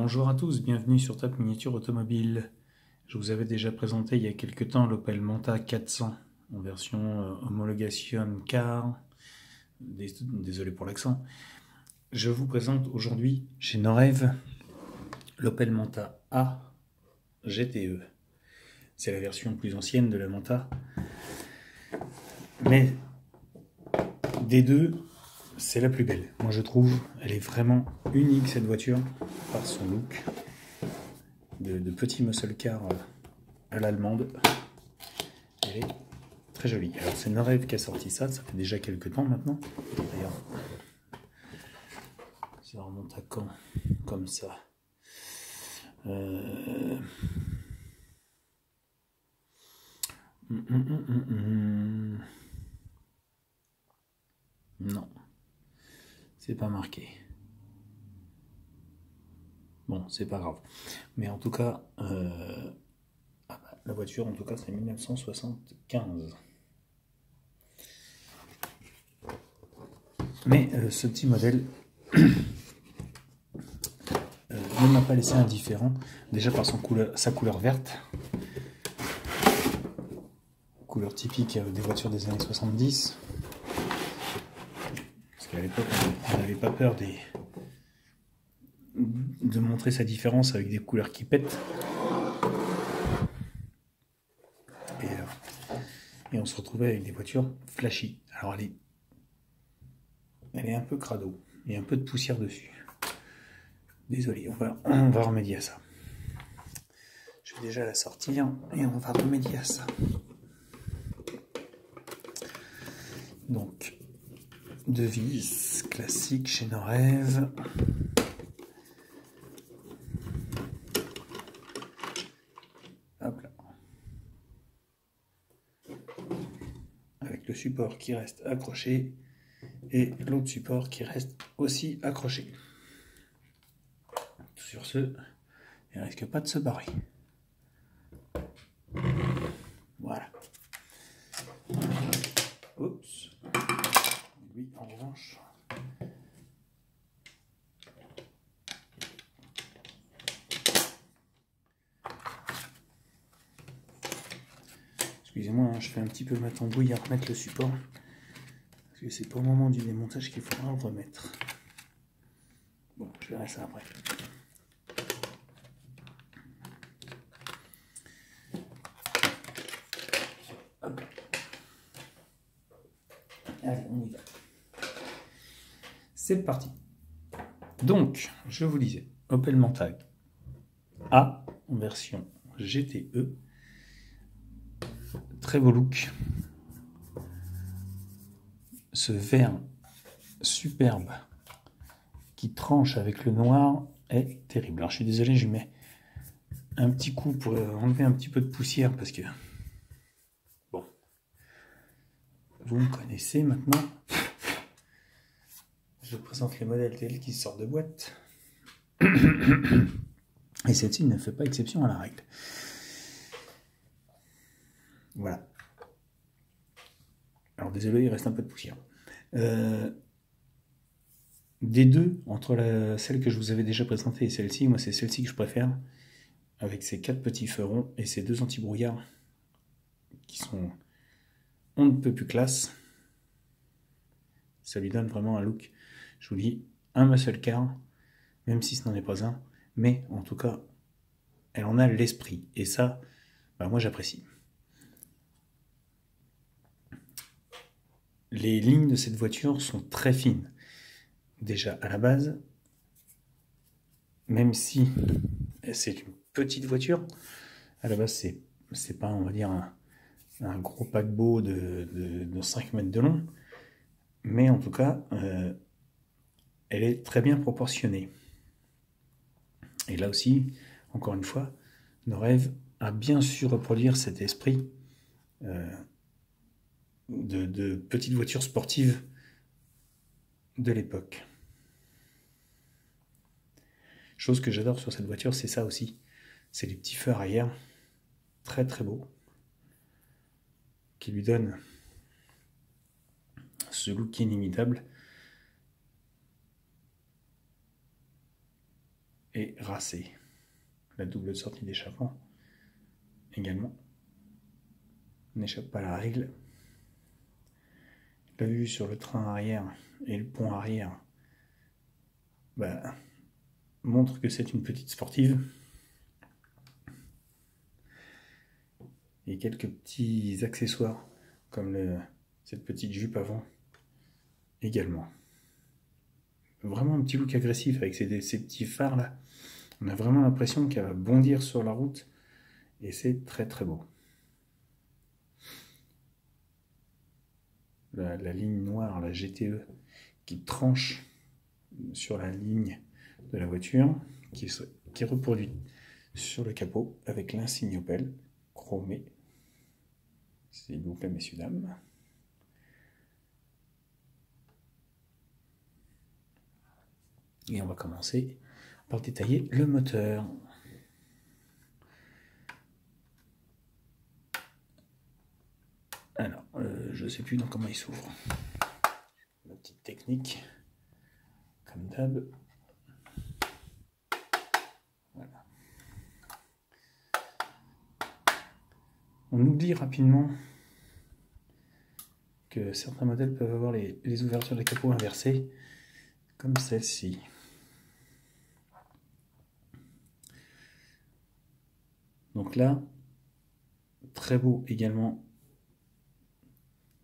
Bonjour à tous, bienvenue sur Top Miniature Automobile. Je vous avais déjà présenté il y a quelques temps l'Opel Manta 400 en version homologation car. Désolé pour l'accent. Je vous présente aujourd'hui chez Norev l'Opel Manta A GTE. C'est la version plus ancienne de la Manta. Mais des deux, c'est la plus belle. Moi je trouve, elle est vraiment unique cette voiture par son look de petit muscle car à l'allemande. Elle est très jolie. Alors c'est Norev qui a sorti ça fait déjà quelques temps maintenant. D'ailleurs, ça remonte à quand? Comme ça. Non, c'est pas marqué. Bon, c'est pas grave. Mais en tout cas, la voiture, en tout cas, c'est 1975. Mais ce petit modèle ne m'a pas laissé indifférent, déjà par sa couleur verte, couleur typique des voitures des années 70, parce qu'à l'époque on n'avait pas peur de montrer sa différence avec des couleurs qui pètent, et on se retrouvait avec des voitures flashy. Alors elle est un peu crado, il y a un peu de poussière dessus. Désolé, on va remédier à ça. Je vais déjà la sortir et on va remédier à ça. Donc, devise classique chez Norev. Hop là. Avec le support qui reste accroché et l'autre support qui reste aussi accroché. Sur ce, il ne risque pas de se barrer. Voilà. Oups. Lui, en revanche, excusez-moi, hein, je fais un petit peu ma tambouille à remettre le support. Parce que c'est pas au moment du démontage qu'il faudra le remettre. Bon, je verrai ça après. Hop. Allez, on y va. C'est parti. Donc, je vous disais, Opel Manta A en version GTE. Très beau look. Ce vert superbe qui tranche avec le noir est terrible. Alors je suis désolé, je mets un petit coup pour enlever un petit peu de poussière parce que bon, vous me connaissez maintenant. Je présente les modèles tels qu'ils sortent de boîte. Et celle-ci ne fait pas exception à la règle. Voilà. Alors désolé, il reste un peu de poussière. Des deux, entre celle que je vous avais déjà présentée et celle-ci, moi c'est celle-ci que je préfère, avec ces 4 petits feux ronds et ces 2 anti-brouillards qui sont on ne peut plus classe. Ça lui donne vraiment un look, je vous dis, un muscle car, même si ce n'en est pas un, mais en tout cas, elle en a l'esprit, et ça, bah, moi j'apprécie. Les lignes de cette voiture sont très fines. Déjà à la base, même si c'est une petite voiture, à la base c'est pas, on va dire, un gros paquebot de 5 mètres de long, mais en tout cas, elle est très bien proportionnée. Et là aussi, encore une fois, Norev a bien su reproduire cet esprit de petite voiture sportive de l'époque. Chose que j'adore sur cette voiture, c'est ça aussi. C'est les petits feux arrière, très très beaux, qui lui donnent ce look inimitable. est racée. La double sortie d'échappement également n'échappe pas à la règle. La vue sur le train arrière et le pont arrière montre que c'est une petite sportive. Et quelques petits accessoires comme cette petite jupe avant également. Vraiment un petit look agressif avec ces petits phares là. On a vraiment l'impression qu'elle va bondir sur la route et c'est très très beau. La ligne noire, la GTE, qui tranche sur la ligne de la voiture, qui est reproduite sur le capot avec l'insigne Opel chromé. S'il vous plaît, messieurs, dames. Et on va commencer par détailler le moteur. Alors, je ne sais plus dans comment il s'ouvre. La petite technique, comme d'hab. Voilà. On oublie rapidement que certains modèles peuvent avoir les ouvertures de capot inversées, comme celle-ci. Donc là, très beau également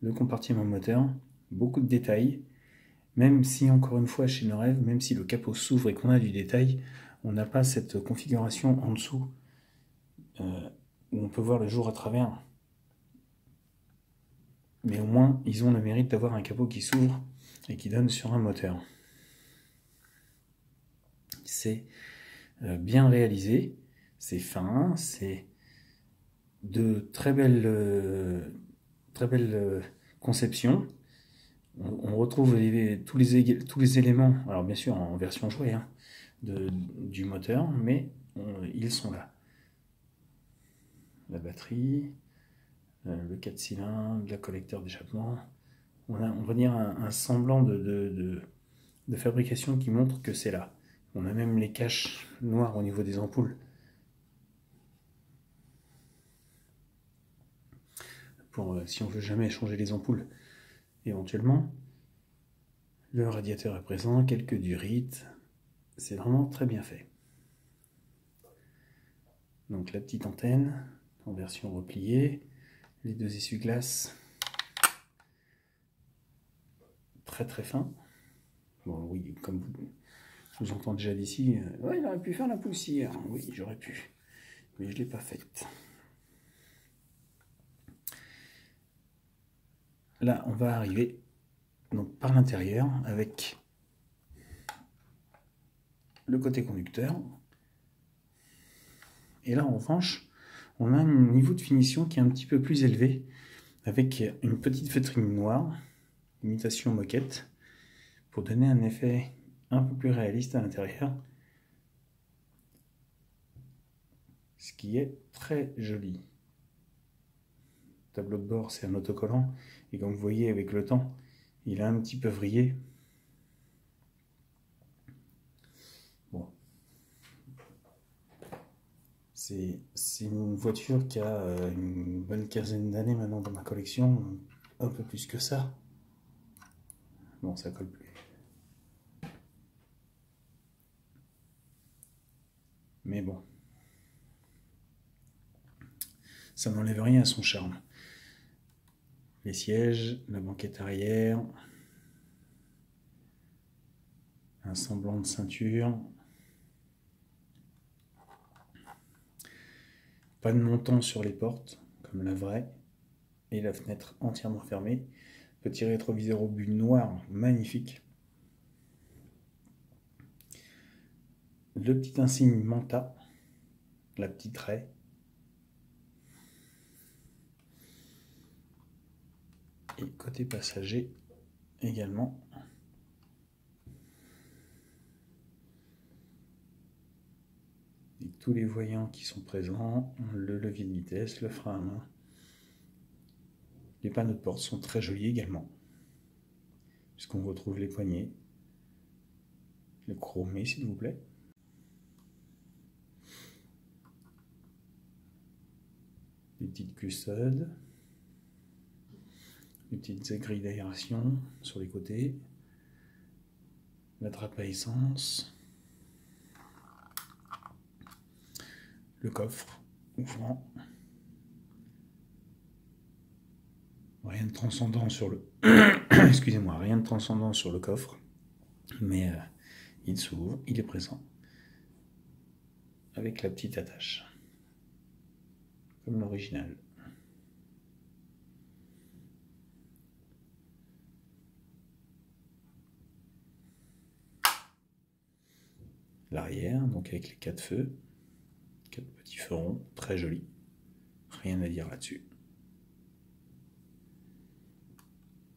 le compartiment moteur, beaucoup de détails, même si encore une fois chez Norev, même si le capot s'ouvre et qu'on a du détail, on n'a pas cette configuration en dessous où on peut voir le jour à travers. Mais au moins, ils ont le mérite d'avoir un capot qui s'ouvre et qui donne sur un moteur. C'est bien réalisé, c'est fin, c'est de très belles conceptions. On retrouve tous les éléments, alors bien sûr en version jouée, hein, du moteur, mais ils sont là. La batterie, le 4 cylindres, le collecteur d'échappement. On va dire un semblant de fabrication qui montre que c'est là. On a même les caches noires au niveau des ampoules. Pour si on veut jamais changer les ampoules éventuellement. Le radiateur est présent, quelques durites. C'est vraiment très bien fait. Donc la petite antenne en version repliée, les deux essuie-glaces très très fins. Bon oui, comme je vous entends déjà d'ici, ouais, il aurait pu faire la poussière. Oui, j'aurais pu, mais je ne l'ai pas faite. Là, on va arriver donc par l'intérieur avec le côté conducteur. Et là, en revanche, on a un niveau de finition qui est un petit peu plus élevé, avec une petite feutrine noire, imitation moquette, pour donner un effet un peu plus réaliste à l'intérieur, ce qui est très joli. Le tableau de bord, c'est un autocollant, et comme vous voyez avec le temps, il a un petit peu vrillé. Bon. C'est une voiture qui a une bonne quinzaine d'années maintenant dans ma collection, un peu plus que ça. Bon, ça colle plus. Mais bon, ça n'enlève rien à son charme. Les sièges, la banquette arrière, un semblant de ceinture, pas de montant sur les portes, comme la vraie, et la fenêtre entièrement fermée. Petit rétroviseur au but noir, magnifique. Le petit insigne Manta, la petite raie. Et côté passager également. Et tous les voyants qui sont présents, le levier de vitesse, le frein à main. Les panneaux de porte sont très jolis également, puisqu'on retrouve les poignées, le chromé s'il vous plaît. des petites custodes, des petites grilles d'aération sur les côtés, la trappe à essence, le coffre ouvrant. Rien de transcendant sur le excusez-moi, rien de transcendant sur le coffre, mais il s'ouvre, il est présent avec la petite attache comme l'original. L'arrière, donc avec les 4 feux, 4 petits feux ronds, très jolis, rien à dire là-dessus.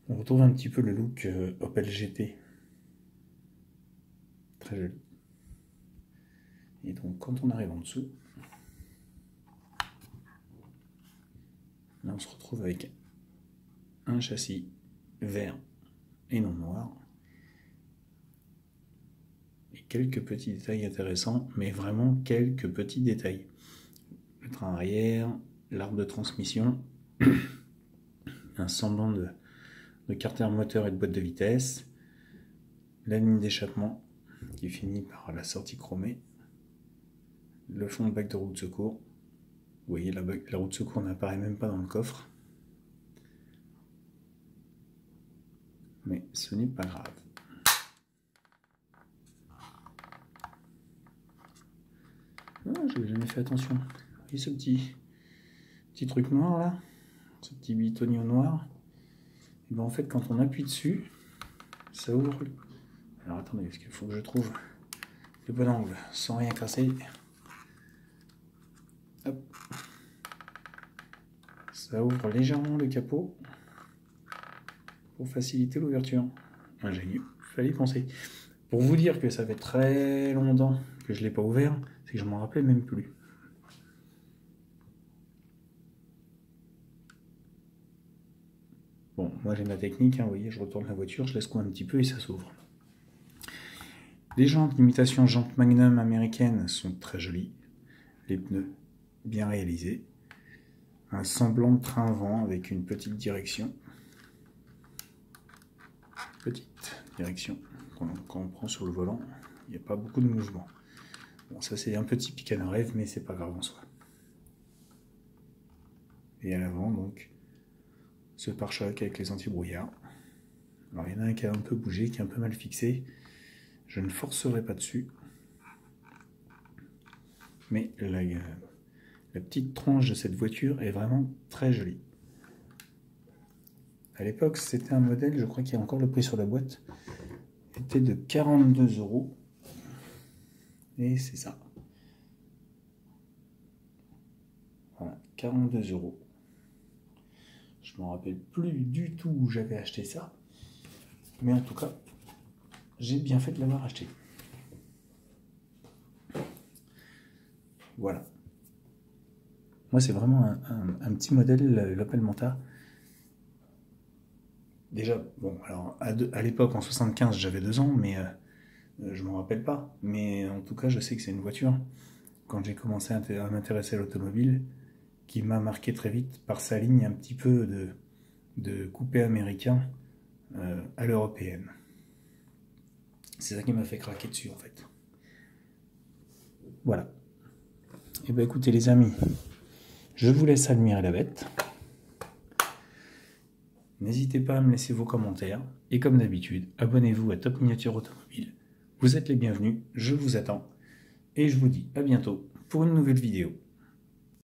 On retrouve un petit peu le look Opel GT. Très joli. Et donc quand on arrive en dessous, là on se retrouve avec un châssis vert et non noir. Et quelques petits détails intéressants, mais vraiment quelques petits détails. Le train arrière, l'arbre de transmission, un semblant de carter moteur et de boîte de vitesse, la ligne d'échappement qui finit par la sortie chromée, le fond de bac de roue de secours. Vous voyez, la roue de secours n'apparaît même pas dans le coffre, mais ce n'est pas grave. Je n'ai jamais fait attention. Vous voyez ce petit truc noir là, ce petit bitonio noir. Et ben en fait, quand on appuie dessus, ça ouvre. Alors attendez, parce qu'il faut que je trouve le bon angle sans rien casser. Hop. Ça ouvre légèrement le capot pour faciliter l'ouverture. Ingénieux, il fallait y penser. Pour vous dire que ça fait très longtemps que je ne l'ai pas ouvert, c'est que je m'en rappelais même plus. Bon, moi j'ai ma technique, hein, vous voyez, je retourne la voiture, je laisse couler un petit peu et ça s'ouvre. Les jantes, l'imitation jante Magnum américaine, sont très jolies. Les pneus, bien réalisés. Un semblant de train-vent avec une petite direction. Petite direction. Quand on prend sur le volant, il n'y a pas beaucoup de mouvement. Bon, ça c'est un petit pic à rêve, mais c'est pas grave en soi. Et à l'avant, donc, ce pare-choc avec les anti-brouillards. Alors il y en a un qui a un peu bougé, qui est un peu mal fixé. Je ne forcerai pas dessus. Mais la petite tranche de cette voiture est vraiment très jolie. À l'époque, c'était un modèle, je crois qu'il y a encore le prix sur la boîte, était de 42 €. Et c'est ça. Voilà, 42 €. Je ne me rappelle plus du tout où j'avais acheté ça. Mais en tout cas, j'ai bien fait de l'avoir acheté. Voilà. Moi, c'est vraiment un petit modèle, l'Opel Manta. Déjà, bon, alors à l'époque, en 75, j'avais 2 ans, mais je m'en rappelle pas. Mais en tout cas, je sais que c'est une voiture, quand j'ai commencé à m'intéresser à l'automobile, qui m'a marqué très vite par sa ligne un petit peu de coupé américain à l'européenne. C'est ça qui m'a fait craquer dessus, en fait. Voilà. Et bien écoutez les amis, je vous laisse admirer la bête. N'hésitez pas à me laisser vos commentaires. Et comme d'habitude, abonnez-vous à Top Miniature Automobile. Vous êtes les bienvenus, je vous attends. Et je vous dis à bientôt pour une nouvelle vidéo.